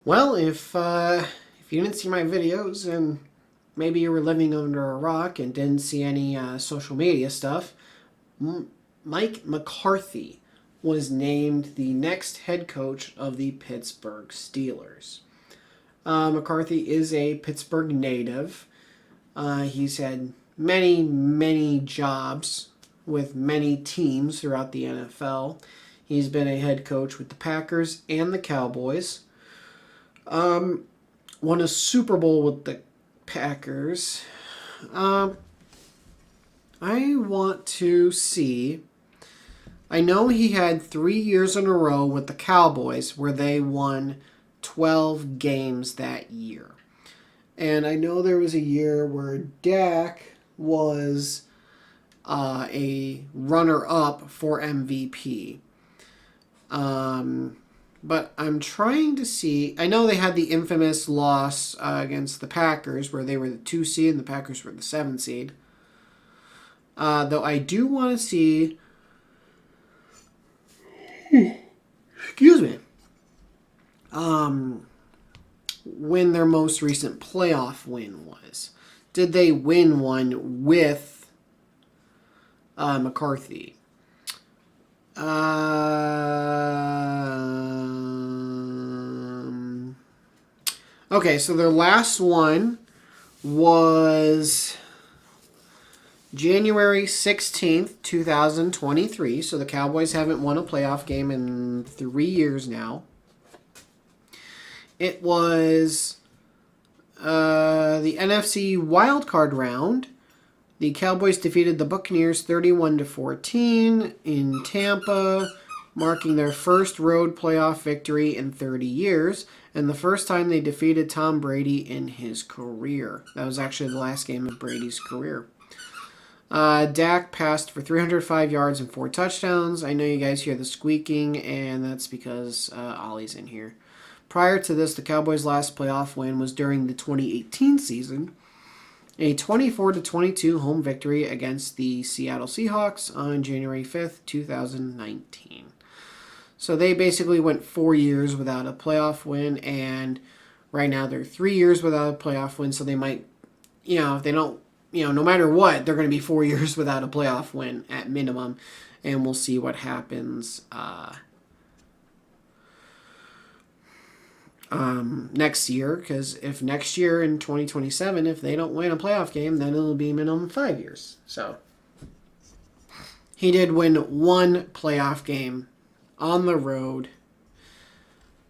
Well, if you didn't see my videos and maybe you were living under a rock and didn't see any social media stuff, Mike McCarthy was named the next head coach of the Pittsburgh Steelers. McCarthy is a Pittsburgh native. He's had many jobs with many teams throughout the NFL. He's been a head coach with the Packers and the Cowboys. Won a Super Bowl with the Packers. I want to see. I know he had 3 years in a row with the Cowboys where they won 12 games that year. And I know there was a year where Dak was a runner-up for MVP. But I'm trying to see. I know they had the infamous loss against the Packers where they were the 2 seed and the Packers were the 7 seed. Though I do want to see. Excuse me. When their most recent playoff win was. Did they win one with McCarthy? Okay, so their last one was January 16th, 2023. So the Cowboys haven't won a playoff game in 3 years now. It was the NFC wildcard round. The Cowboys defeated the Buccaneers 31-14 in Tampa, marking their first road playoff victory in 30 years, and the first time they defeated Tom Brady in his career. That was actually the last game of Brady's career. Dak passed for 305 yards and 4 touchdowns. I know you guys hear the squeaking, and that's because Ollie's in here. Prior to this, the Cowboys' last playoff win was during the 2018 season, a 24-22 home victory against the Seattle Seahawks on January 5th, 2019. So they basically went 4 years without a playoff win, and right now they're 3 years without a playoff win, so they might, if they don't, no matter what, they're going to be 4 years without a playoff win at minimum, and we'll see what happens next year, because if next year in 2027, if they don't win a playoff game, then it'll be minimum 5 years. So he did win one playoff game on the road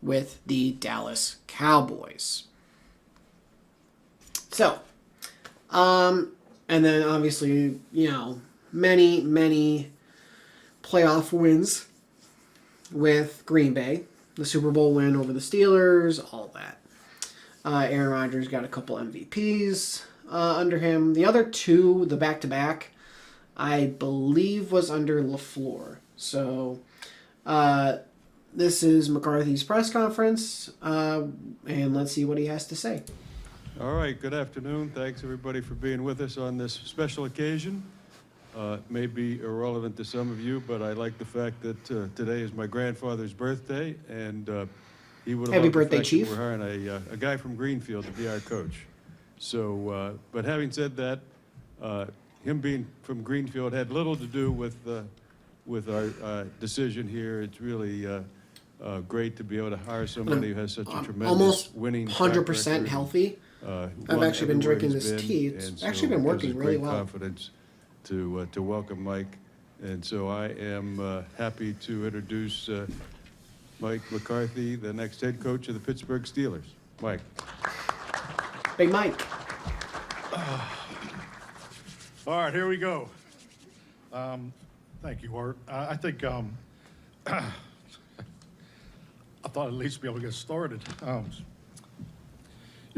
with the Dallas Cowboys. So, and then obviously, many playoff wins with Green Bay. The Super Bowl win over the Steelers, all that. Aaron Rodgers got a couple MVPs under him. The other two, the back-to-back, I believe was under LaFleur. So this is McCarthy's press conference, and let's see what he has to say. All right, good afternoon. Thanks, everybody, for being with us on this special occasion. It may be irrelevant to some of you, but I like the fact that today is my grandfather's birthday, and he would have Happy loved birthday, the fact Chief. that we're hiring a guy from Greenfield to be our coach. So, but having said that, him being from Greenfield had little to do with our decision here. It's really great to be able to hire somebody who has such a tremendous almost winning 100% healthy. I've actually been drinking this tea. It's actually been working really well. Confidence to welcome Mike, and so I am happy to introduce Mike McCarthy, the next head coach of the Pittsburgh Steelers. Mike. Big Mike. All right, here we go. Thank you, Art. I think I thought at least be able to get started.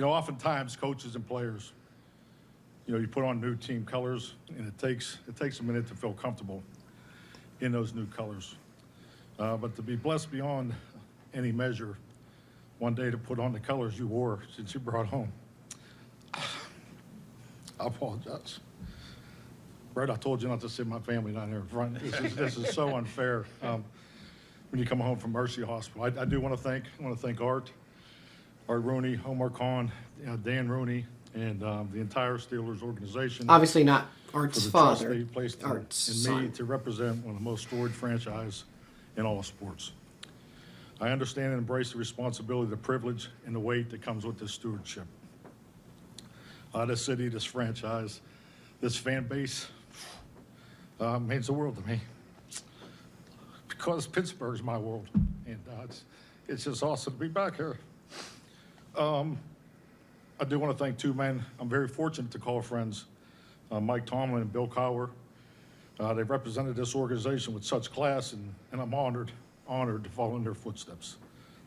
Oftentimes coaches and players, you put on new team colors, and it takes a minute to feel comfortable in those new colors. But to be blessed beyond any measure, one day to put on the colors you wore since you brought home. I apologize. Brett, I told you not to sit my family down there in front. This is so unfair. When you come home from Mercy Hospital, I do want to thank Art Art Rooney, Omar Khan, Dan Rooney, and the entire Steelers organization Obviously not for Art's the trust father. they placed Art's in me son. to represent one of the most storied franchise in all sports. I understand and embrace the responsibility, the privilege, and the weight that comes with this stewardship. This city, this franchise, this fan base means the world to me because Pittsburgh's my world, and it's just awesome to be back here. I do want to thank two men I'm very fortunate to call friends, Mike Tomlin and Bill Cowher. They've represented this organization with such class, and I'm honored to follow in their footsteps.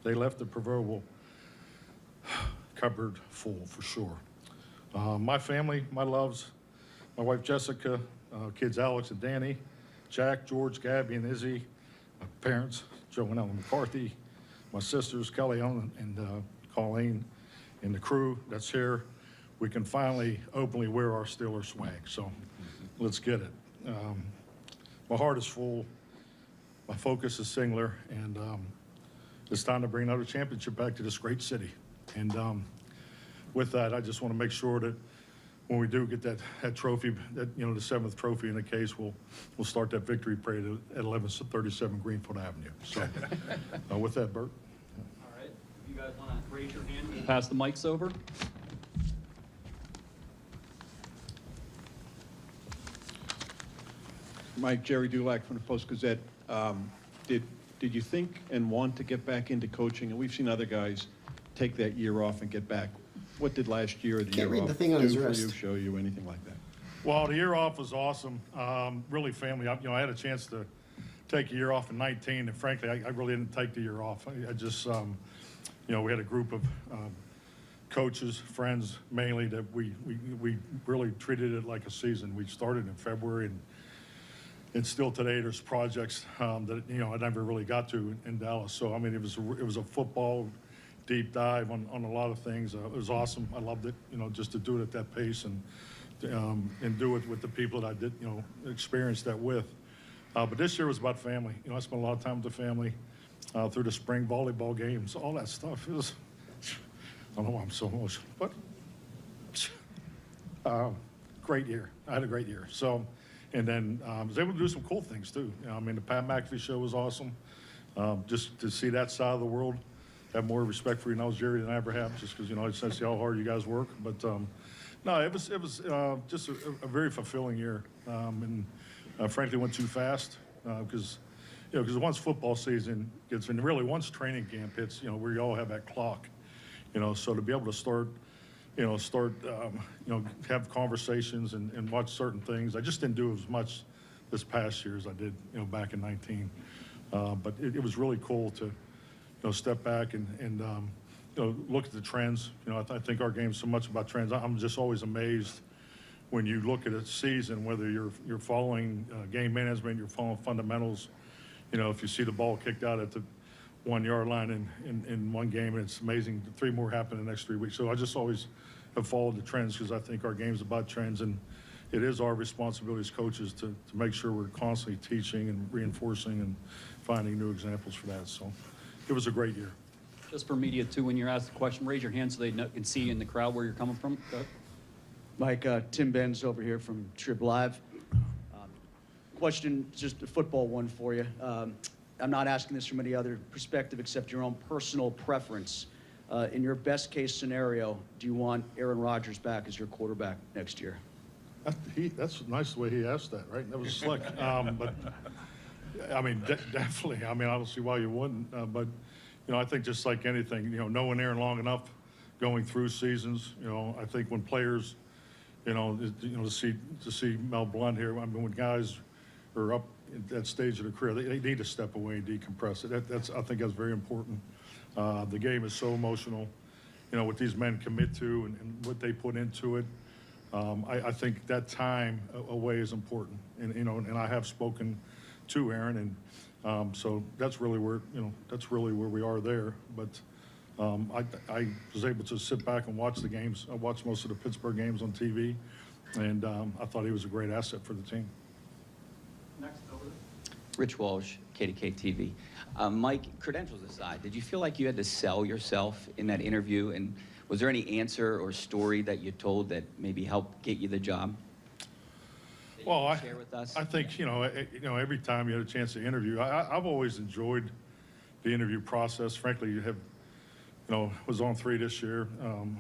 They left the proverbial cupboard full, for sure. My family, my loves, my wife Jessica, kids Alex and Danny, Jack, George, Gabby, and Izzy, my parents, Joe and Ellen McCarthy, my sisters, Kelly, Ellen, and Colleen, and the crew that's here. We can finally openly wear our Steelers swag, so let's get it. My heart is full, my focus is singular, and it's time to bring another championship back to this great city. And with that, I just want to make sure that when we do get that trophy, that the 7th trophy in the case, we'll start that victory parade at 1137 Greenfield Avenue. So with that, Bert. All right, if you guys want to raise your hand, we'll pass the mics over. Mike, Jerry Dulac from the Post-Gazette. Did you think and want to get back into coaching? And we've seen other guys take that year off and get back. What did last year or the Can't year read off the thing on his do for wrist. you, show you, anything like that? Well, the year off was awesome. Really family. I had a chance to take a year off in 19, and frankly, I really didn't take the year off. I just, we had a group of coaches, friends mainly, that we really treated it like a season. We started in February, and still today there's projects that I never really got to in Dallas. So I mean, it was a football deep dive on a lot of things. It was awesome. I loved it. Just to do it at that pace and do it with the people that I did experience that with. But this year was about family. I spent a lot of time with the family through the spring volleyball games, all that stuff. It was, I don't know why I'm so emotional, but great year. I had a great year. So. And then I was able to do some cool things too. I mean, the Pat McAfee show was awesome. Just to see that side of the world, have more respect for you, Jerry, than I ever have, just because I just see how hard you guys work. But no, it was just a very fulfilling year, and frankly went too fast because once football season gets in, really once training camp hits, where you all have that clock, so to be able to start have conversations and watch certain things. I just didn't do as much this past year as I did, back in 19. But it was really cool to, step back and look at the trends. I think our game's so much about trends. I'm just always amazed when you look at a season, whether you're following game management, you're following fundamentals. If you see the ball kicked out at the 1 yard line in one game, and it's amazing. 3 more happen in the next 3 weeks. So I just always have followed the trends because I think our game's about trends, and it is our responsibility as coaches to make sure we're constantly teaching and reinforcing and finding new examples for that. So it was a great year. Just for media too, when you're asked a question, raise your hand so they can see in the crowd where you're coming from. Go ahead. Mike, Tim Benz over here from Trib Live. Question, just a football one for you. I'm not asking this from any other perspective except your own personal preference. In your best case scenario, do you want Aaron Rodgers back as your quarterback next year? That's nice the way he asked that, right? That was slick. But I mean, definitely. I mean, I don't see why you wouldn't. But I think just like anything, knowing Aaron long enough, going through seasons, I think when players, to see Mel Blunt here, I mean, when guys are up at that stage of their career, they need to step away and decompress it. I think that's very important. The game is so emotional, what these men commit to and what they put into it. I think that time away is important, and I have spoken to Aaron, and so that's really where we are there. But I was able to sit back and watch the games. I watched most of the Pittsburgh games on TV, and I thought he was a great asset for the team. Next, over Rich Walsh, KDK TV. Mike, credentials aside, did you feel like you had to sell yourself in that interview? And was there any answer or story that you told that maybe helped get you the job? that you Well, can share with us? I think, every time you had a chance to interview, I've always enjoyed the interview process. Frankly, you have, was on 3 this year,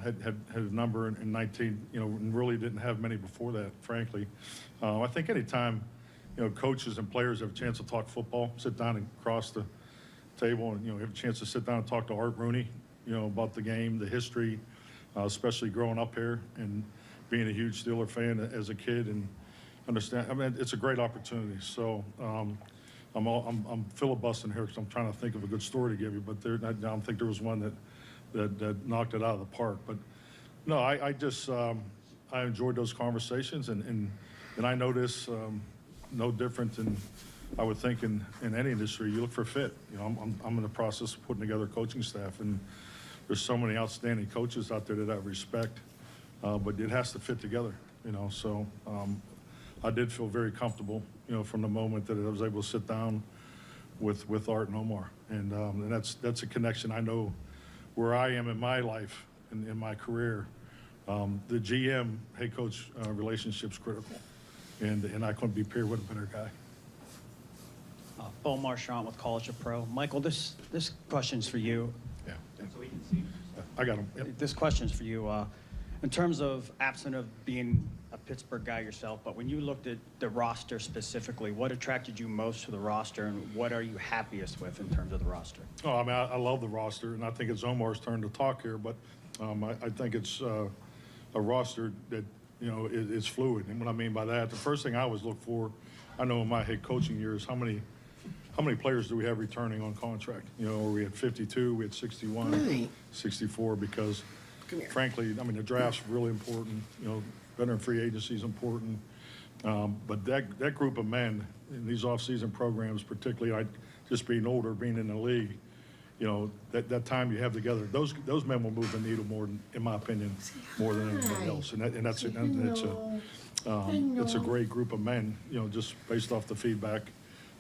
had a number in 19, and really didn't have many before that, frankly. I think anytime, coaches and players have a chance to talk football, sit down and across the table and, have a chance to sit down and talk to Art Rooney, about the game, the history, especially growing up here and being a huge Steeler fan as a kid and understand. I mean, it's a great opportunity. So I'm filibustering here because I'm trying to think of a good story to give you, but I don't think there was one that knocked it out of the park. But no, I just I enjoyed those conversations, and I know this no different than I would think in any industry. You look for fit. I'm in the process of putting together a coaching staff, and there's so many outstanding coaches out there that I respect, but it has to fit together. So I did feel very comfortable, from the moment that I was able to sit down with Art and Omar, and that's a connection I know where I am in my life and in my career. The GM head coach relationship's critical, and I couldn't be paired with a better guy. Bo Marchant with College of Pro. Michael, this question's for you. Yeah. I got him. Yep. This question's for you. In terms of absent of being a Pittsburgh guy yourself, but when you looked at the roster specifically, what attracted you most to the roster, and what are you happiest with in terms of the roster? Oh, I mean, I love the roster, and I think it's Omar's turn to talk here, but I think it's a roster that, is fluid. And what I mean by that, the first thing I always look for, I know in my head coaching years, how many players do we have returning on contract? We had 52, we had 61, Right. 64, because frankly, I mean, the draft's really important. Veteran free agency is important. But that group of men in these off-season programs, particularly just being older, being in the league, that time you have together, those men will move the needle more, in my opinion, more than anybody else. It's a great group of men, just based off the feedback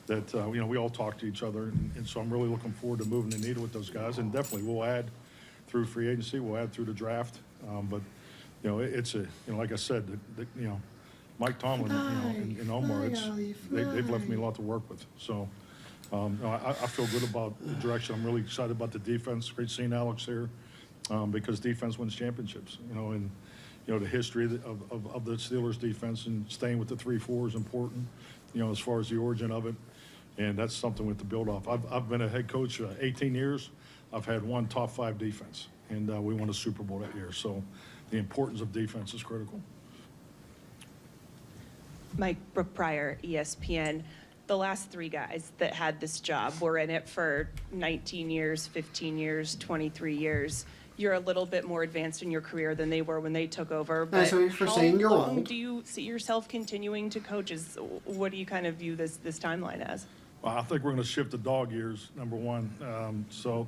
that, we all talk to each other. And so I'm really looking forward to moving the needle with those guys. And definitely we'll add through free agency, we'll add through the draft. But, it's like I said, Mike Tomlin, and Omar, they've left me a lot to work with. So I feel good about the direction. I'm really excited about the defense. Great seeing Alex here, because defense wins championships, and the history of the Steelers defense and staying with the 3-4 is important, as far as the origin of it. And that's something with the build off. I've been a head coach 18 years. I've had one top 5 defense, and we won a Super Bowl that year. So the importance of defense is critical. Mike, Brooke Pryor, ESPN. The last 3 guys that had this job were in it for 19 years, 15 years, 23 years. You're a little bit more advanced in your career than they were when they took over. That's what you're saying, you're how long old. do you see yourself continuing to coach? What do you kind of view this timeline as? Well, I think we're going to shift the dog years, number one. So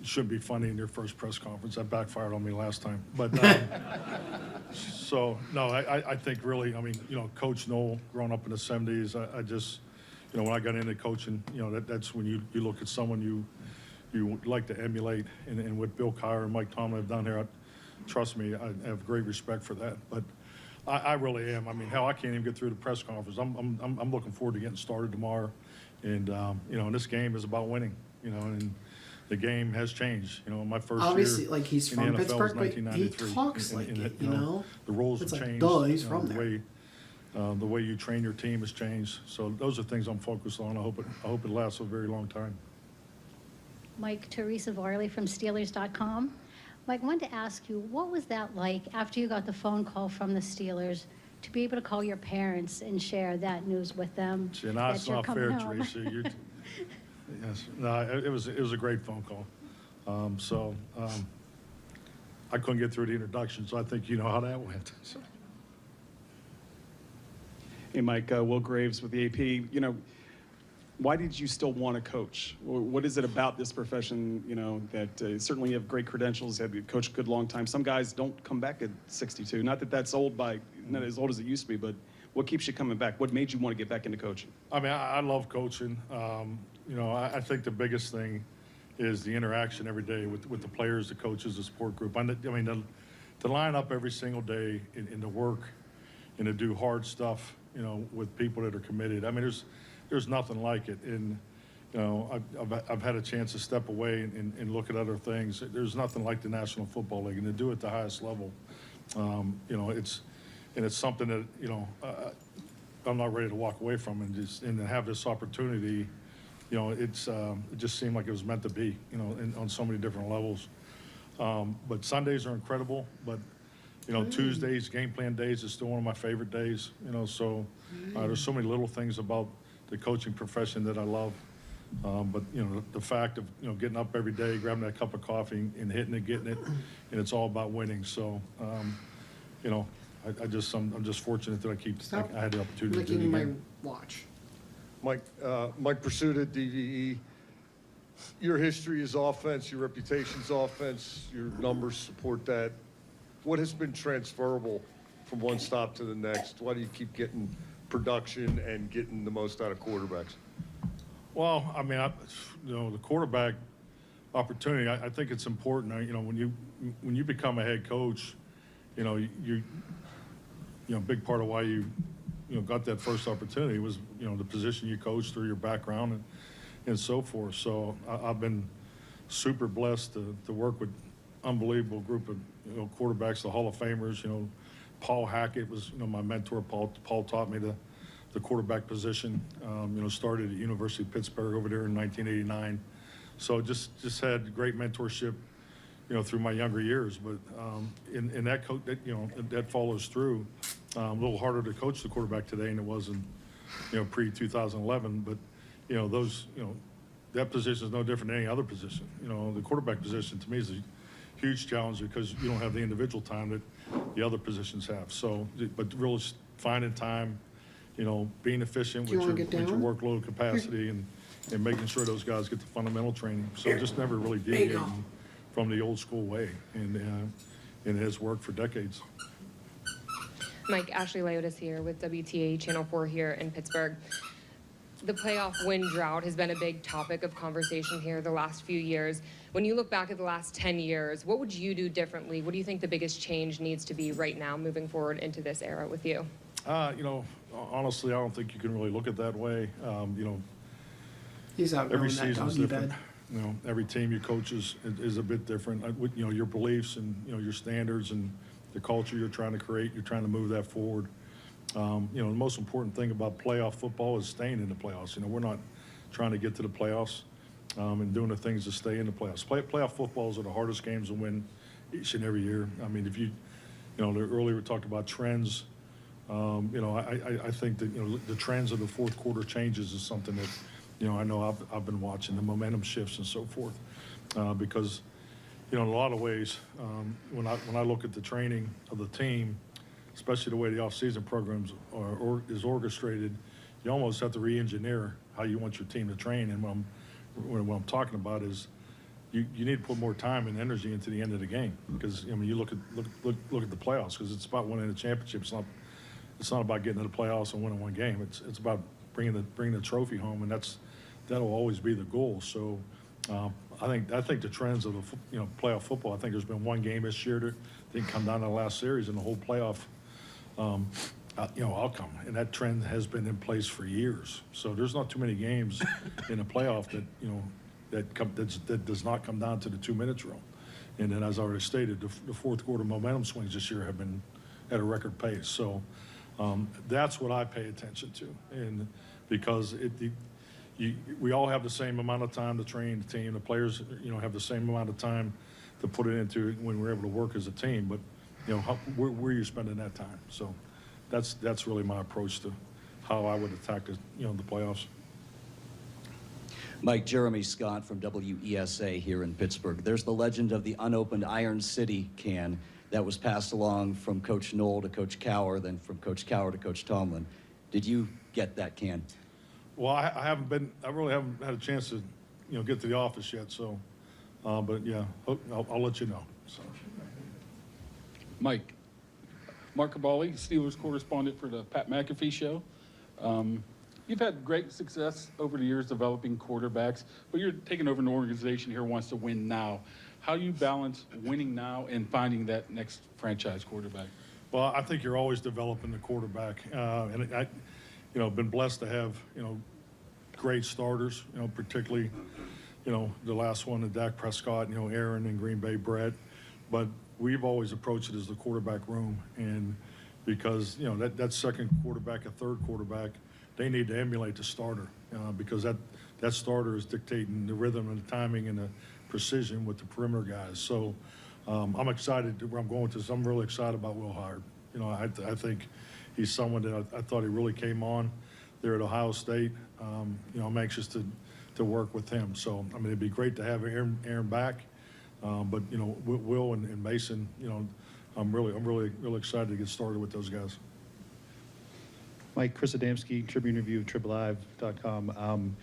it shouldn't be funny in your first press conference. That backfired on me last time. But so, no, I think really, I mean, Coach Noel, growing up in the 70s, I just, when I got into coaching, that's when you look at someone you like to emulate. And what Bill Kyer and Mike Tomlin have done here, trust me, I have great respect for that. But I really am. I mean, hell, I can't even get through the press conference. I'm looking forward to getting started tomorrow. And, this game is about winning, and the game has changed. My first Obviously, year like, he's in from the NFL was Pittsburgh, but he 1993. talks like it, The roles It's have like, changed. duh, he's from the there. the way you train your team has changed. So those are things I'm focused on. I hope it lasts a very long time. Mike, Teresa Varley from Steelers.com. Mike, I wanted to ask you, what was that like after you got the phone call from the Steelers to be able to call your parents and share that news with them? See, no, that it's you're not coming fair, home? Teresa. Yes, no, it was a great phone call. I couldn't get through the introduction, so I think you know how that went. So. Hey, Mike, Will Graves with the AP. Why did you still want to coach? What is it about this profession, that certainly you have great credentials, have coached a good long time. Some guys don't come back at 62. Not that that's old not as old as it used to be, but what keeps you coming back? What made you want to get back into coaching? I mean, I love coaching. You know, I think the biggest thing is the interaction every day with the players, the coaches, the support group. I mean, to line up every single day and to work and to do hard stuff, you know, with people that are committed. I mean, there's nothing like it. And, you know, I've had a chance to step away and look at other things. There's nothing like the National Football League, and to do it at the highest level, you know, it's something that, you know, I'm not ready to walk away from, and to have this opportunity, you know, it just seemed like it was meant to be, you know, on so many different levels. But Sundays are incredible, but, you know, Tuesdays, game plan days is still one of my favorite days, you know, so there's so many little things about the coaching profession that I love. But, you know, the fact of, you know, getting up every day, grabbing that cup of coffee and hitting it, getting it, and it's all about winning. So, you know, I'm just fortunate that I had the opportunity to do it Licking my again. watch. Mike Pursuta, DVE. Your history is offense, your reputation's offense, your numbers support that. What has been transferable from one stop to the next? Why do you keep getting production and getting the most out of quarterbacks? Well, I mean, you know, the quarterback opportunity, I think it's important. You know, when you become a head coach, you know, you know, a big part of why you know, got that first opportunity was, you know, the position you coached through your background and so forth. So I've been super blessed to work with unbelievable group of, you know, quarterbacks, the Hall of Famers. You know, Paul Hackett was, you know, my mentor. Paul taught me the quarterback position. You know, started at University of Pittsburgh over there in 1989. So just had great mentorship, you know, through my younger years. But in that you know, that follows through. A little harder to coach the quarterback today than it was in, you know, pre-2011. But, you know, that position is no different than any other position. You know, the quarterback position to me is a huge challenge because you don't have the individual time that the other positions have. So, but really finding time, you know, being efficient with your workload capacity and making sure those guys get the fundamental training. So just never really deviating from the old school way. And it has worked for decades. Mike, Ashley Leotis here with WTA Channel 4 here in Pittsburgh. The playoff win drought has been a big topic of conversation here the last few years. When you look back at the last 10 years, what would you do differently? What do you think the biggest change needs to be right now moving forward into this era with you? You know, honestly, I don't think you can really look at it that way. You know, He's out every that season is doggy different. bed. You know, every team you coach is a bit different. You know, your beliefs and, you know, your standards and the culture you're trying to create, you're trying to move that forward. You know, the most important thing about playoff football is staying in the playoffs. You know, we're not trying to get to the playoffs and doing the things to stay in the playoffs. Playoff footballs are the hardest games to win each and every year. I mean, if you know, earlier we talked about trends. You know, I think that, you know, the trends of the fourth quarter changes is something that, you know, I know I've been watching, the momentum shifts and so forth, because, you know, in a lot of ways, when I look at the training of the team, especially the way the off-season programs is orchestrated, you almost have to re-engineer how you want your team to train. And what I'm talking about is you need to put more time and energy into the end of the game, because, I mean, you look at the playoffs, because it's about winning the championship. It's not about getting to the playoffs and winning one game. It's about bringing the trophy home, and that'll always be the goal. So I think the trends of the, you know, playoff football. I think there's been one game this year that didn't come down to the last series in the whole playoff, you know, outcome, and that trend has been in place for years. So there's not too many games in the playoff that, you know, that does not come down to the 2-minute drill. And then, as I already stated, the fourth quarter momentum swings this year have been at a record pace. So that's what I pay attention to, and because we all have the same amount of time to train the team. The players, you know, have the same amount of time to put it into when we're able to work as a team. But, you know, where are you spending that time? So that's really my approach to how I would attack the, you know, the playoffs. Mike, Jeremy Scott from WESA here in Pittsburgh. There's the legend of the unopened Iron City can that was passed along from Coach Knoll to Coach Cower, then from Coach Cower to Coach Tomlin. Did you get that can? Well, I really haven't had a chance to, you know, get to the office yet. So, but yeah, I'll let you know. So. Mike, Mark Cabali, Steelers correspondent for the Pat McAfee Show. You've had great success over the years developing quarterbacks, but you're taking over an organization here who wants to win now. How do you balance winning now and finding that next franchise quarterback? Well, I think you're always developing the quarterback. And I, been blessed to have, great starters, particularly, the last one, the Dak Prescott, Aaron and Green Bay Brett. But we've always approached it as the quarterback room. And because, that second quarterback, a third quarterback, they need to emulate the starter because that starter is dictating the rhythm and the timing and the precision with the perimeter guys. So I'm excited where I'm going with this. I'm really excited about Will Howard. I think he's someone that I thought he really came on there at Ohio State. I'm anxious to work with him. So, I mean, it'd be great to have Aaron back. But, Will and Mason, I'm really excited to get started with those guys. Mike, Chris Adamski, Tribune Review, TribLive.com.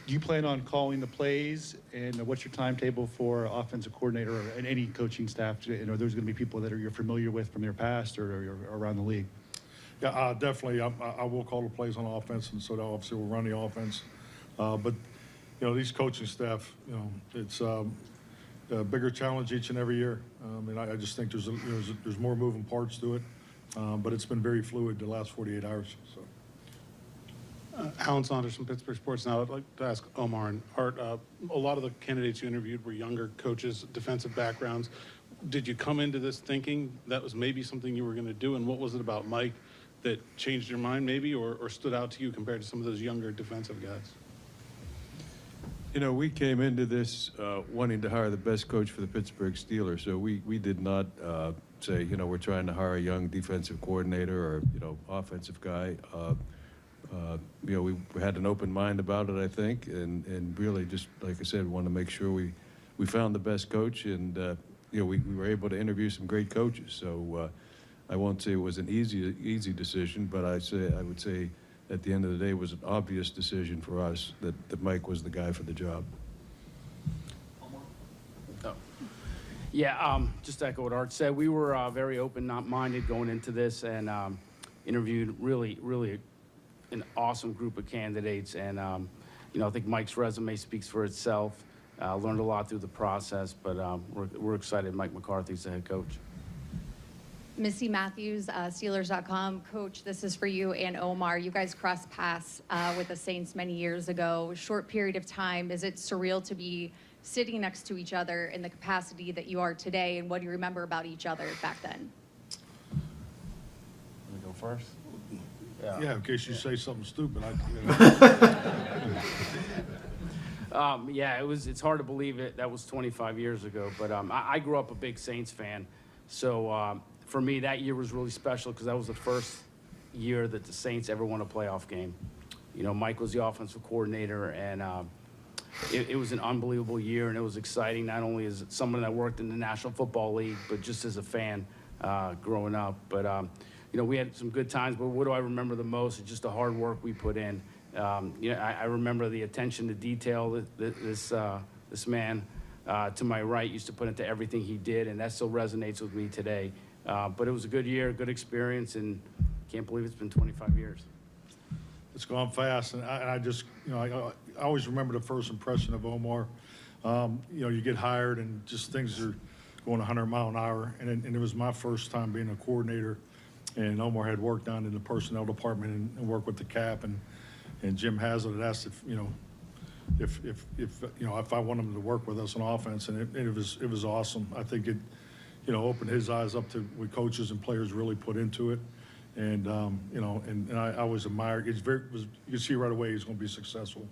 Do you plan on calling the plays, and what's your timetable for offensive coordinator and any coaching staff? And are those going to be people that you're familiar with from their past or around the league? Yeah, definitely. I will call the plays on offense, and so that obviously will run the offense. But, these coaching staff, it's a bigger challenge each and every year. And I just think there's more moving parts to it. But it's been very fluid the last 48 hours. So. Alan Saunders from Pittsburgh Sports Now. I'd like to ask Omar and Art, a lot of the candidates you interviewed were younger coaches, defensive backgrounds. Did you come into this thinking that was maybe something you were going to do? And what was it about Mike that changed your mind maybe or stood out to you compared to some of those younger defensive guys? We came into this wanting to hire the best coach for the Pittsburgh Steelers. So we did not say, we're trying to hire a young defensive coordinator or, offensive guy. We had an open mind about it, I think, and really just, like I said, want to make sure we found the best coach, and we were able to interview some great coaches. So I won't say it was an easy decision, but I would say at the end of the day it was an obvious decision for us that Mike was the guy for the job. Yeah, just to echo what Art said, we were very open-minded going into this and interviewed really an awesome group of candidates, and I think Mike's resume speaks for itself. Learned a lot through the process, but we're excited Mike McCarthy's the head coach. Misty Matthews, Steelers.com. Coach, this is for you and Omar. You guys crossed paths with the Saints many years ago. Short period of time. Is it surreal to be sitting next to each other in the capacity that you are today, and what do you remember about each other back then? Let me go first. Yeah, in case you say something stupid. Yeah, it's hard to believe it. That was 25 years ago. But I grew up a big Saints fan. So for me, that year was really special because that was the first year that the Saints ever won a playoff game. Mike was the offensive coordinator, and it was an unbelievable year, and it was exciting, not only as someone that worked in the National Football League, but just as a fan growing up. But we had some good times, but what do I remember the most? It's just the hard work we put in. I remember the attention to detail that this man to my right used to put into everything he did, and that still resonates with me today. But it was a good year, good experience, and can't believe it's been 25 years. It's gone fast, and I just, I always remember the first impression of Omar. You get hired, and just things are going 100 mile an hour, and it was my first time being a coordinator. And Omar had worked down in the personnel department and worked with the cap, and Jim Haslett had asked if I want him to work with us on offense, and it was awesome. I think it opened his eyes up to what coaches and players really put into it, and and I always admired. You can see right away he's going to be successful,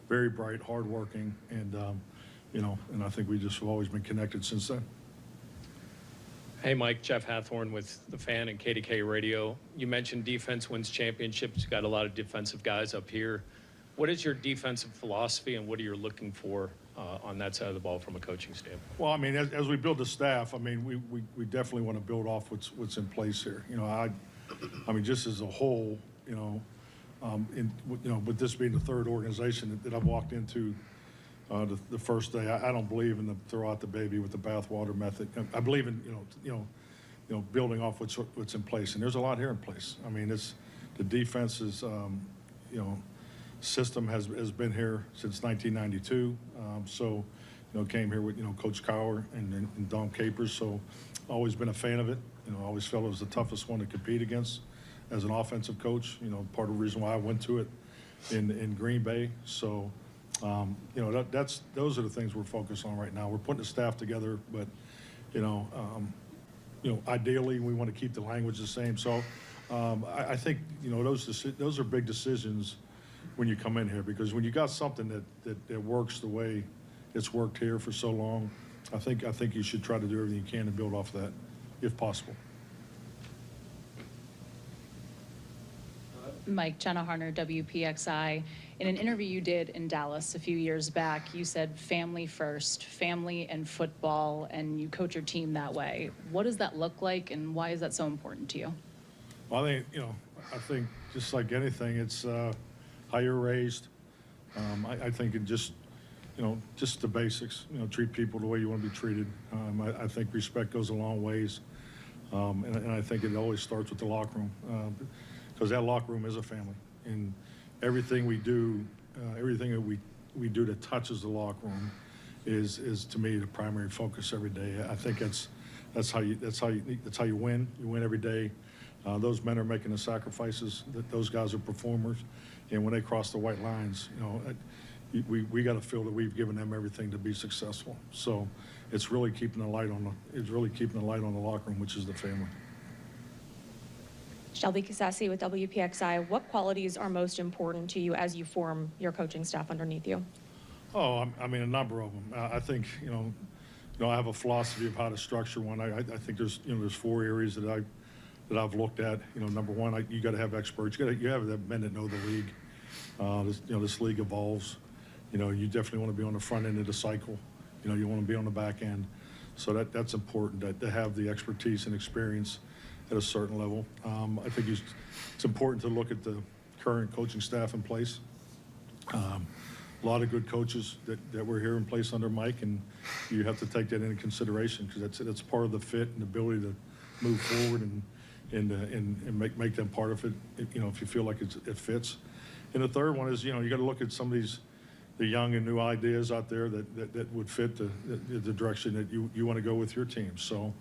very bright, hardworking, and and I think we just have always been connected since then. Hey, Mike, Jeff Hathorn with The Fan and KDK Radio. You mentioned defense wins championships. You got a lot of defensive guys up here. What is your defensive philosophy, and what are you looking for on that side of the ball from a coaching standpoint? Well, I mean, as we build the staff, I mean, we definitely want to build off what's in place here. I mean, just as a whole, with this being the third organization that I've walked into. The first day, I don't believe in the throw out the baby with the bathwater method. I believe in building off what's in place. And there's a lot here in place. I mean, the defense is, system has been here since 1992. So, came here with, Coach Cower and Dom Capers. So always been a fan of it. Always felt it was the toughest one to compete against as an offensive coach. Part of the reason why I went to it in Green Bay. So, those are the things we're focused on right now. We're putting the staff together, but, ideally we want to keep the language the same. So I think, those are big decisions when you come in here, because when you got something that works the way it's worked here for so long, I think you should try to do everything you can to build off that, if possible. Mike, Jenna Harner, WPXI. In an interview you did in Dallas a few years back, you said family first, family and football, and you coach your team that way. What does that look like, and why is that so important to you? Well, I think just like anything, it's how you're raised. I think it just the basics. Treat people the way you want to be treated. I think respect goes a long ways, and I think it always starts with the locker room, because that locker room is a family, and everything we do, everything that we do that touches the locker room, is to me the primary focus every day. I think that's how you win. You win every day. Those men are making the sacrifices. Those guys are performers, and when they cross the white lines, we got to feel that we've given them everything to be successful. So it's really keeping the light on the locker room, which is the family. Shelby Cassasi with WPXI. What qualities are most important to you as you form your coaching staff underneath you? Oh, I mean, a number of them. I think, I have a philosophy of how to structure one. I think there's 4 areas that I've looked at. Number one, you got to have experts. You have the men that know the league. This league evolves. You definitely want to be on the front end of the cycle. You want to be on the back end. So that's important to have the expertise and experience at a certain level. I think it's important to look at the current coaching staff in place. A lot of good coaches that were here in place under Mike, and you have to take that into consideration, because that's part of the fit and ability to move forward and make them part of it. If you feel like it fits. And the third one is, you got to look at some of the young and new ideas out there that would fit the direction that you want to go with your team. So,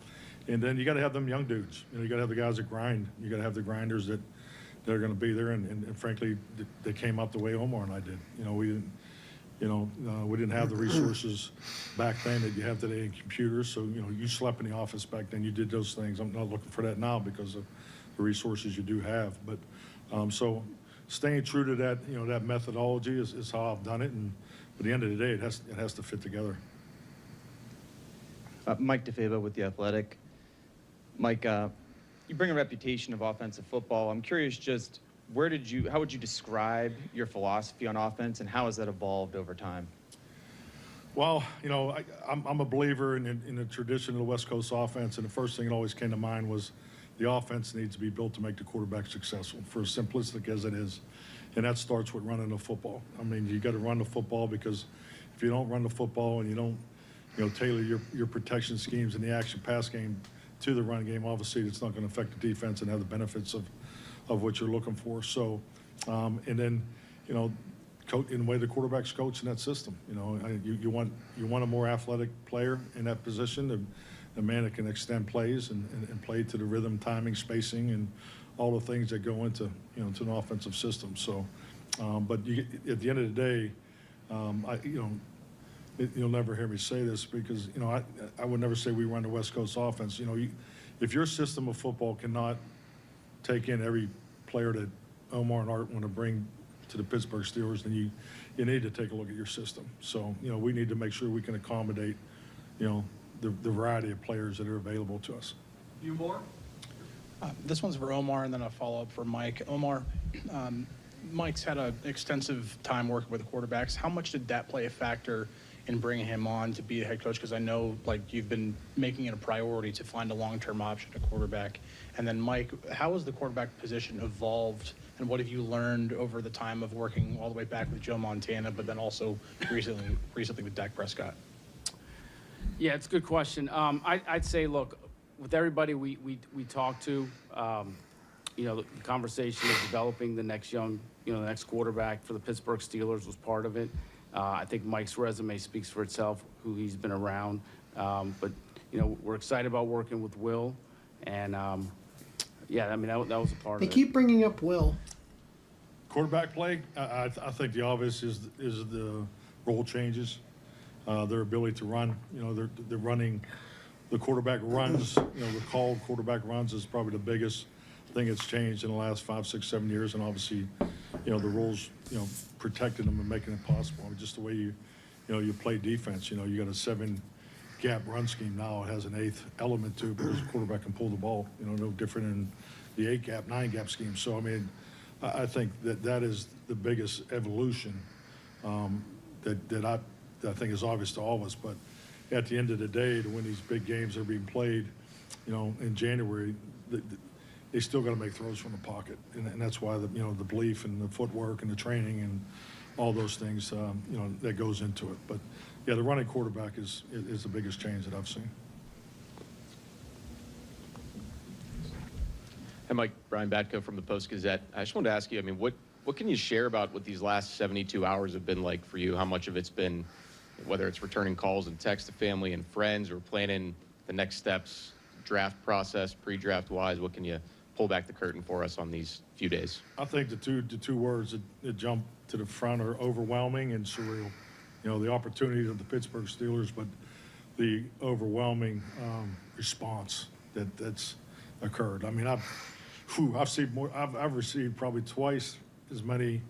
and then you got to have them young dudes. You got to have the guys that grind. You got to have the grinders that are going to be there. And frankly, they came up the way Omar and I did. We didn't have the resources back then that you have today in computers. So, you slept in the office back then. You did those things. I'm not looking for that now because of the resources you do have. But so staying true to that, that methodology is how I've done it. And at the end of the day, it has to fit together. Mike DeFabo with The Athletic. Mike, you bring a reputation of offensive football. I'm curious, just how would you describe your philosophy on offense, and how has that evolved over time? Well, I'm a believer in the tradition of the West Coast offense, and the first thing that always came to mind was the offense needs to be built to make the quarterback successful, for as simplistic as it is. And that starts with running the football. I mean, you got to run the football, because if you don't run the football and you don't tailor your protection schemes in the action pass game to the run game, obviously it's not going to affect the defense and have the benefits of what you're looking for. So, and then, in the way the quarterback's coached in that system, you want a more athletic player in that position, a man that can extend plays and play to the rhythm, timing, spacing, and all the things that go into to an offensive system. So, but at the end of the day, you'll never hear me say this, because I would never say we run the West Coast offense. If your system of football cannot take in every player that Omar and Art want to bring to the Pittsburgh Steelers, then you need to take a look at your system. So we need to make sure we can accommodate the variety of players that are available to us. You more? This one's for Omar, and then a follow-up for Mike. Omar, Mike's had an extensive time working with quarterbacks. How much did that play a factor in bringing him on to be a head coach? Because I know, you've been making it a priority to find a long-term option at quarterback. And then, Mike, how has the quarterback position evolved, and what have you learned over the time of working all the way back with Joe Montana, but then also recently with Dak Prescott? Yeah, it's a good question. I'd say, look, with everybody we talked to, the conversation of developing the next the next quarterback for the Pittsburgh Steelers was part of it. I think Mike's resume speaks for itself, who he's been around. But we're excited about working with Will, and that was a part They of it. keep bringing up Will. Quarterback play, I think the obvious is the role changes, their ability to run. They're running, the quarterback runs. The called quarterback runs is probably the biggest thing that's changed in the last 5, 6, 7 years, and obviously, the rules, protecting them and making it possible. I mean, just the way you play defense. You got a 7-gap run scheme now. It has an 8th element to it because the quarterback can pull the ball. No different in the 8-gap, 9-gap scheme. So I mean, I think that is the biggest evolution that I think is obvious to all of us. But at the end of the day, to win these big games that are being played, in January, they still got to make throws from the pocket, and that's why the belief and the footwork and the training and all those things that goes into it. But yeah, the running quarterback is the biggest change that I've seen. Hey, Mike, Brian Batko from the Post-Gazette. I just wanted to ask you, I mean, what can you share about what these last 72 hours have been like for you? How much of it's been, whether it's returning calls and texts to family and friends or planning the next steps, draft process, pre-draft wise? What can you pull back the curtain for us on these few days? I think the two words that jump to the front are overwhelming and surreal. The opportunity of the Pittsburgh Steelers, but the overwhelming response that's occurred. I mean, I've received probably twice as many,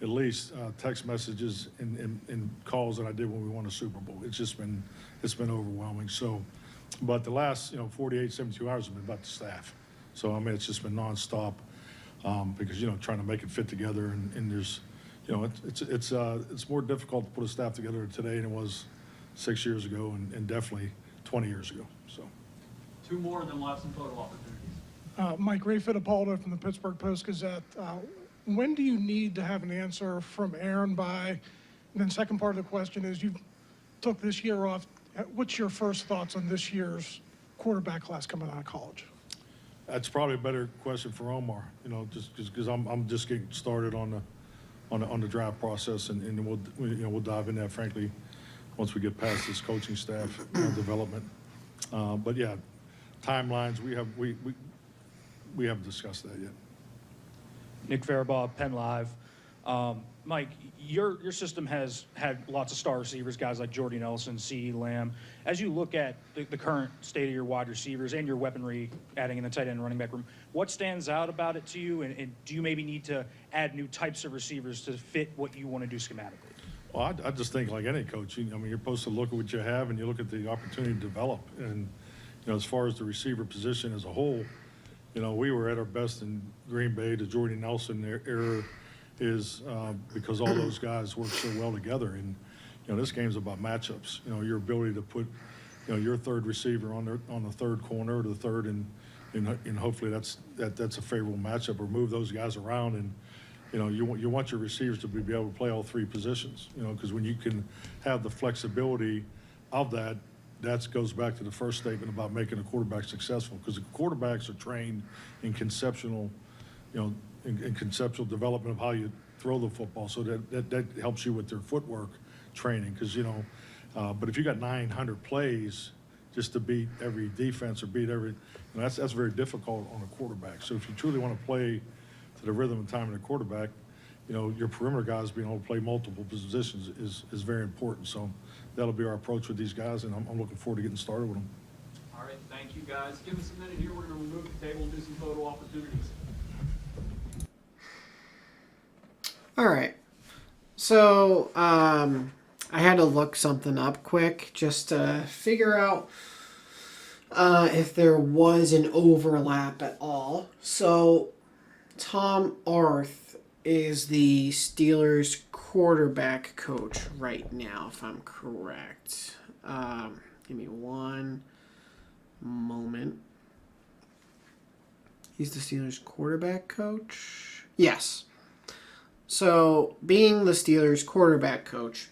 at least, text messages and calls that I did when we won a Super Bowl. It's been overwhelming. So, but the last 48, 72 hours have been about the staff. So I mean, it's just been nonstop because trying to make it fit together, and there's it's more difficult to put a staff together today than it was 6 years ago, and definitely 20 years ago. So 2 more, and then we'll have some photo opportunities. Mike, Ray Fittipaldo from the Pittsburgh Post-Gazette. When do you need to have an answer from Aaron by? And then second part of the question is, you took this year off. What's your first thoughts on this year's quarterback class coming out of college? That's probably a better question for Omar. Just because I'm just getting started on the draft process, and we'll dive in that, frankly, once we get past this coaching staff development. But yeah, timelines we haven't discussed that yet. Nick Faribaugh, Penn Live. Mike, your system has had lots of star receivers, guys like Jordy Nelson, CeeDee Lamb. As you look at the current state of your wide receivers and your weaponry, adding in the tight end and running back room, what stands out about it to you, and do you maybe need to add new types of receivers to fit what you want to do schematically? Well, I just think like any coach, I mean, you're supposed to look at what you have and you look at the opportunity to develop. And, as far as the receiver position as a whole, we were at our best in Green Bay. The Jordy Nelson era is because all those guys work so well together. And, this game's about matchups. Your ability to put, your third receiver on the third corner or the third, and hopefully that's a favorable matchup, or move those guys around. And, you want your receivers to be able to play all 3 positions, because when you can have the flexibility of that, goes back to the first statement about making a quarterback successful, because the quarterbacks are trained in conceptual, in conceptual development of how you throw the football. So that helps you with their footwork training, because, but if you got 900 plays just to beat every defense or beat every, that's very difficult on a quarterback. So if you truly want to play to the rhythm and time of the quarterback, your perimeter guys being able to play multiple positions is very important. So that'll be our approach with these guys, and I'm looking forward to getting started with them. All right, thank you, guys. Give us a minute here. We're going to remove the table and do some photo opportunities. All right. So I had to look something up quick just to figure out if there was an overlap at all. So Tom Arth is the Steelers quarterback coach right now, if I'm correct. Give me one moment. He's the Steelers quarterback coach? Yes. So, being the Steelers quarterback coach,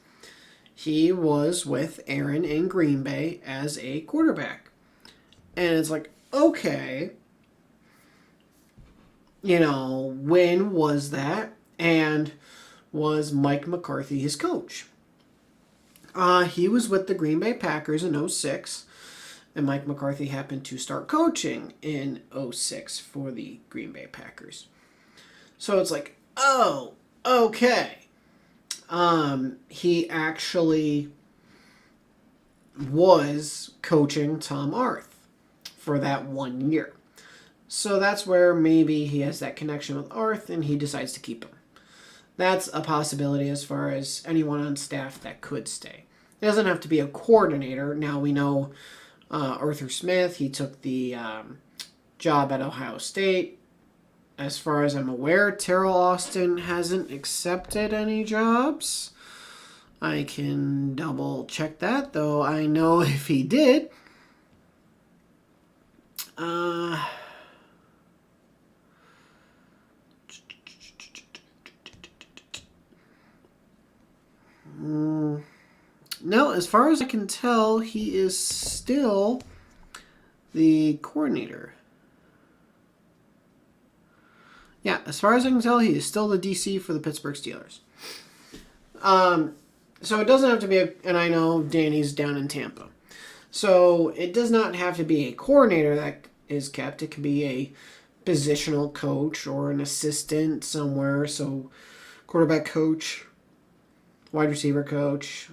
he was with Aaron in Green Bay as a quarterback. And it's like, okay, when was that? And was Mike McCarthy his coach? He was with the Green Bay Packers in 06, and Mike McCarthy happened to start coaching in 06 for the Green Bay Packers. So it's like, oh, okay. He actually was coaching Tom Arth for that 1 year. So that's where maybe he has that connection with Arth and he decides to keep him. That's a possibility as far as anyone on staff that could stay. It doesn't have to be a coordinator. Now we know Arthur Smith, he took the job at Ohio State. As far as I'm aware, Terrell Austin hasn't accepted any jobs. I can double check that, though I know if he did. No, as far as I can tell, he is still the coordinator. Yeah, as far as I can tell, he is still the DC for the Pittsburgh Steelers. So it doesn't have to be and I know Danny's down in Tampa. So it does not have to be a coordinator that is kept. It could be a positional coach or an assistant somewhere. So quarterback coach, wide receiver coach,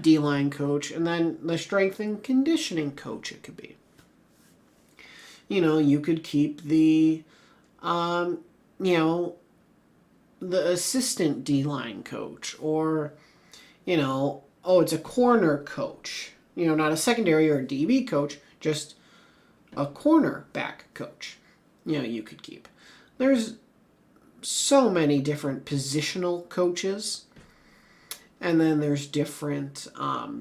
D-line coach, and then the strength and conditioning coach it could be. You could keep the the assistant D-line coach, or, it's a corner coach. Not a secondary or a DB coach, just a cornerback coach. You could keep. There's so many different positional coaches, and then there's different,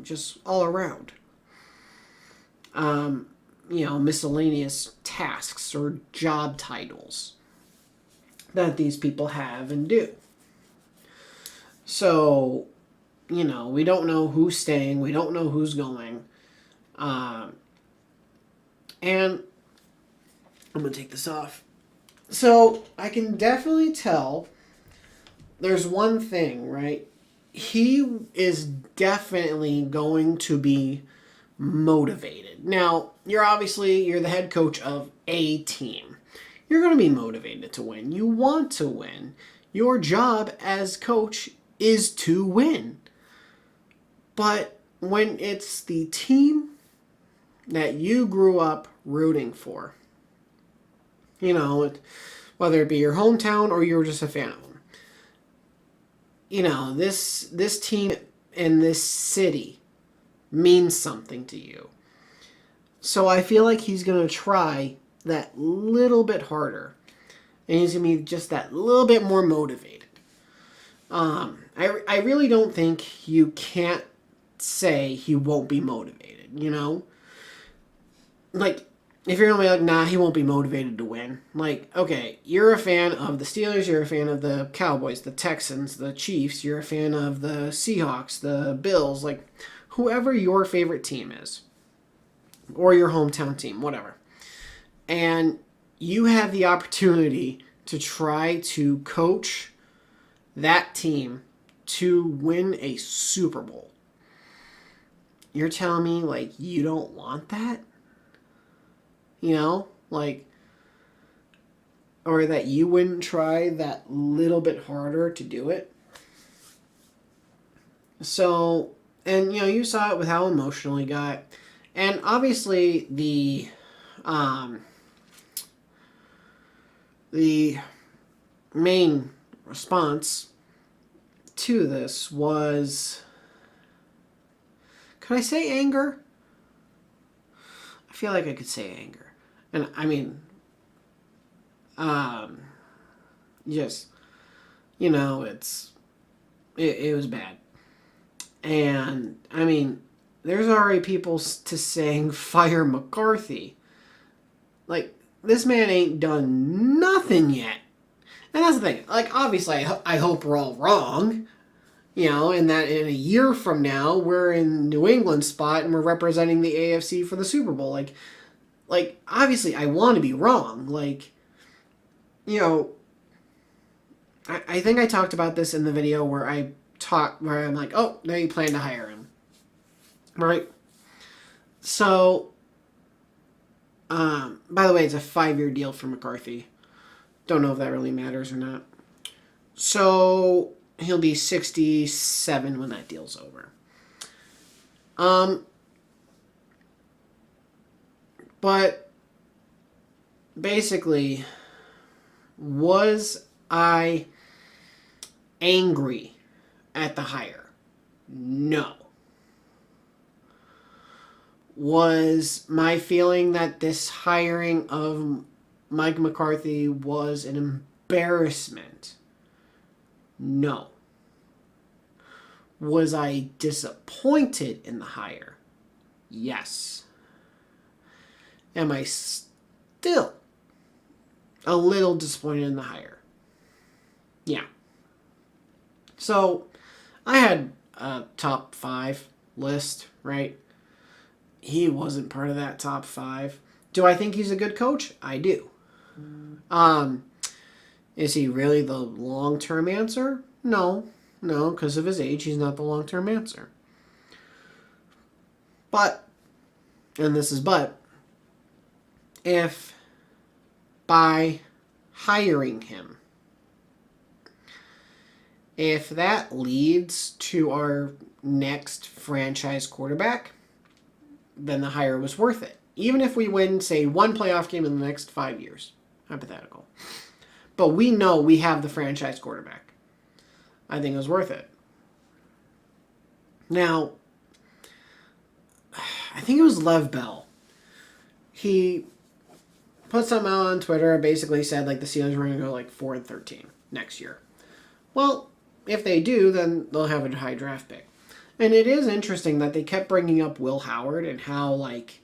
just all around, miscellaneous tasks or job titles that these people have and do. So, we don't know who's staying. We don't know who's going. And I'm going to take this off. So, I can definitely tell there's one thing, right? He is definitely going to be motivated. Now, you're the head coach of a team. You're going to be motivated to win. You want to win. Your job as coach is to win. But when it's the team that you grew up rooting for, whether it be your hometown or you're just a fan of them, this team in this city means something to you. So I feel like he's going to try that little bit harder, and he's going to be just that little bit more motivated. I really don't think you can't say he won't be motivated, Like, if you're going to be like, nah, he won't be motivated to win. Like, okay, you're a fan of the Steelers, you're a fan of the Cowboys, the Texans, the Chiefs, you're a fan of the Seahawks, the Bills, like, whoever your favorite team is, or your hometown team, whatever. And you have the opportunity to try to coach that team to win a Super Bowl. You're telling me, like, you don't want that? Or that you wouldn't try that little bit harder to do it? So, and, you saw it with how emotional he got. And obviously the main response to this was, could I say anger? I feel like I could say anger. And I mean, just, it was bad. And I mean, there's already people to saying fire McCarthy. Like, this man ain't done nothing yet. And that's the thing. Like, obviously, I hope we're all wrong. And that in a year from now, we're in New England spot and we're representing the AFC for the Super Bowl. Like, like, obviously I want to be wrong. Like, you know, I think I talked about this in the video where where I'm like, oh, now you plan to hire him. Right? So, by the way, it's a 5-year deal for McCarthy. Don't know if that really matters or not. So, he'll be 67 when that deal's over. But basically, was I angry at the hire? No. Was my feeling that this hiring of Mike McCarthy was an embarrassment? No. Was I disappointed in the hire? Yes. Am I still a little disappointed in the hire? Yeah. So, I had a top 5 list, right? He wasn't part of that top 5. Do I think he's a good coach? I do. Is he really the long-term answer? No. No, because of his age, he's not the long-term answer. But, and this is but, if by hiring him, if that leads to our next franchise quarterback, then the hire was worth it. Even if we win, say, 1 playoff game in the next 5 years. Hypothetical. But we know we have the franchise quarterback. I think it was worth it. Now, I think it was Lev Bell. He put something out on Twitter and basically said like the Steelers were going to go like 4-13 next year. Well, if they do, then they'll have a high draft pick. And it is interesting that they kept bringing up Will Howard and how like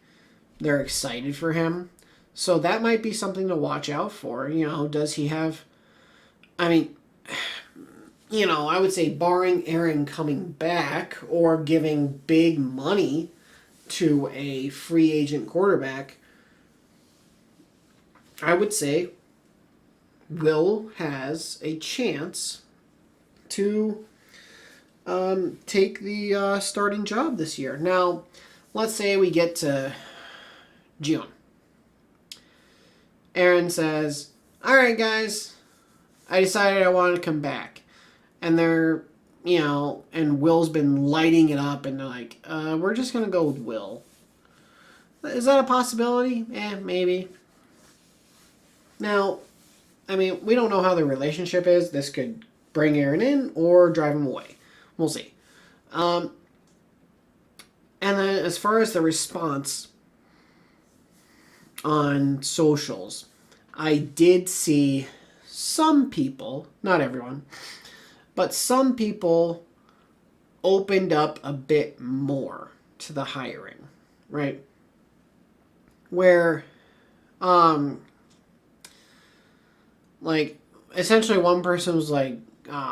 they're excited for him. So that might be something to watch out for. You know, does he have... I mean, you know, I would say barring Aaron coming back or giving big money to a free agent quarterback, I would say Will has a chance to take the starting job this year. Now, let's say we get to June. Aaron says, all right, guys, I decided I want to come back. And they're, you know, and Will's been lighting it up, and they're like, we're just going to go with Will. Is that a possibility? Maybe. Now, I mean, we don't know how the relationship is. This could bring Aaron in or drive him away. We'll see. And then as far as the response on socials, I did see some people, not everyone, but some people opened up a bit more to the hiring, right? Where, like, essentially one person was like,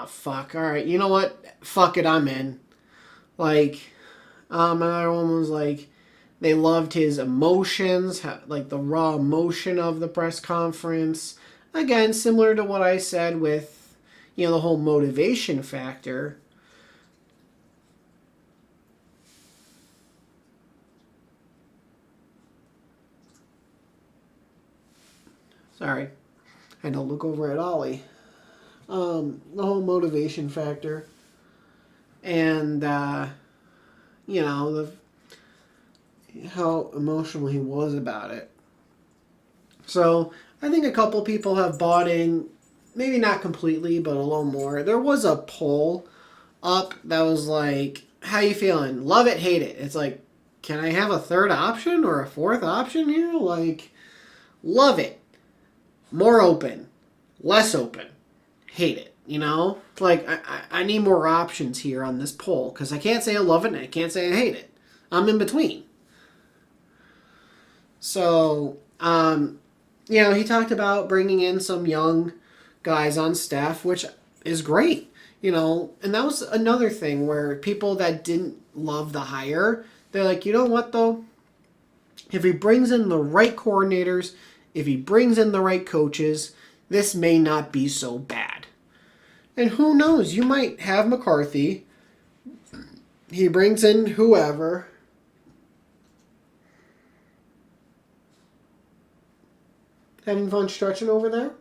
fuck, all right, you know what? Fuck it, I'm in. Like, another one was like, they loved his emotions, like the raw emotion of the press conference. Again, similar to what I said with, you know, the whole motivation factor. Sorry. I had to look over at Ollie. The whole motivation factor. And, you know, how emotional he was about it. So, I think a couple people have bought in, maybe not completely, but a little more. There was a poll up that was like, how you feeling? Love it, hate it. It's like, can I have a third option or a fourth option here? Like, love it. More open. Less open. Hate it. You know? Like, I need more options here on this poll, because I can't say I love it and I can't say I hate it. I'm in between. So, you know, he talked about bringing in some young guys on staff, which is great. You know, and that was another thing where people that didn't love the hire, they're like, you know what, though? If he brings in the right coordinators, if he brings in the right coaches, this may not be so bad. And who knows, you might have McCarthy. He brings in whoever. Having fun stretching over there?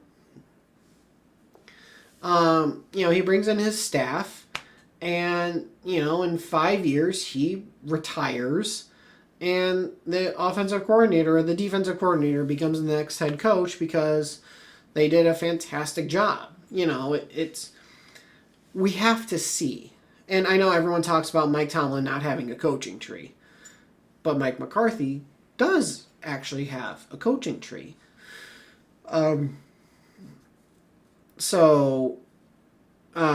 He brings in his staff, and, in 5 years, he retires, and the offensive coordinator or the defensive coordinator becomes the next head coach because they did a fantastic job. We have to see. And I know everyone talks about Mike Tomlin not having a coaching tree, but Mike McCarthy does actually have a coaching tree.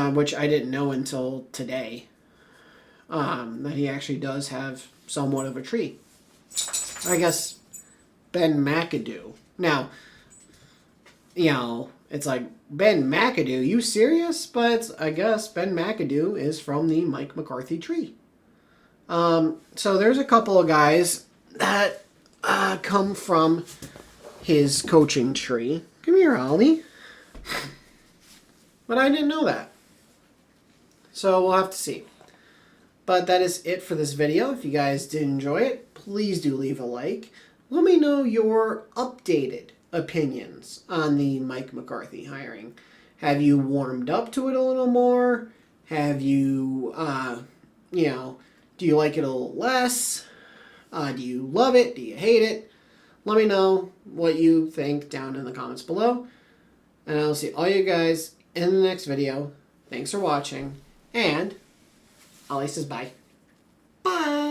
Which I didn't know until today, that he actually does have somewhat of a tree. I guess Ben McAdoo. Now, it's like, Ben McAdoo, you serious? But I guess Ben McAdoo is from the Mike McCarthy tree. So there's a couple of guys that come from his coaching tree. Come here, Ollie. But I didn't know that. So we'll have to see. But that is it for this video. If you guys did enjoy it, please do leave a like. Let me know your updated opinions on the Mike McCarthy hiring. Have you warmed up to it a little more? Have you, do you like it a little less? Do you love it? Do you hate it? Let me know what you think down in the comments below. And I'll see all you guys in the next video. Thanks for watching. And Ollie says bye. Bye.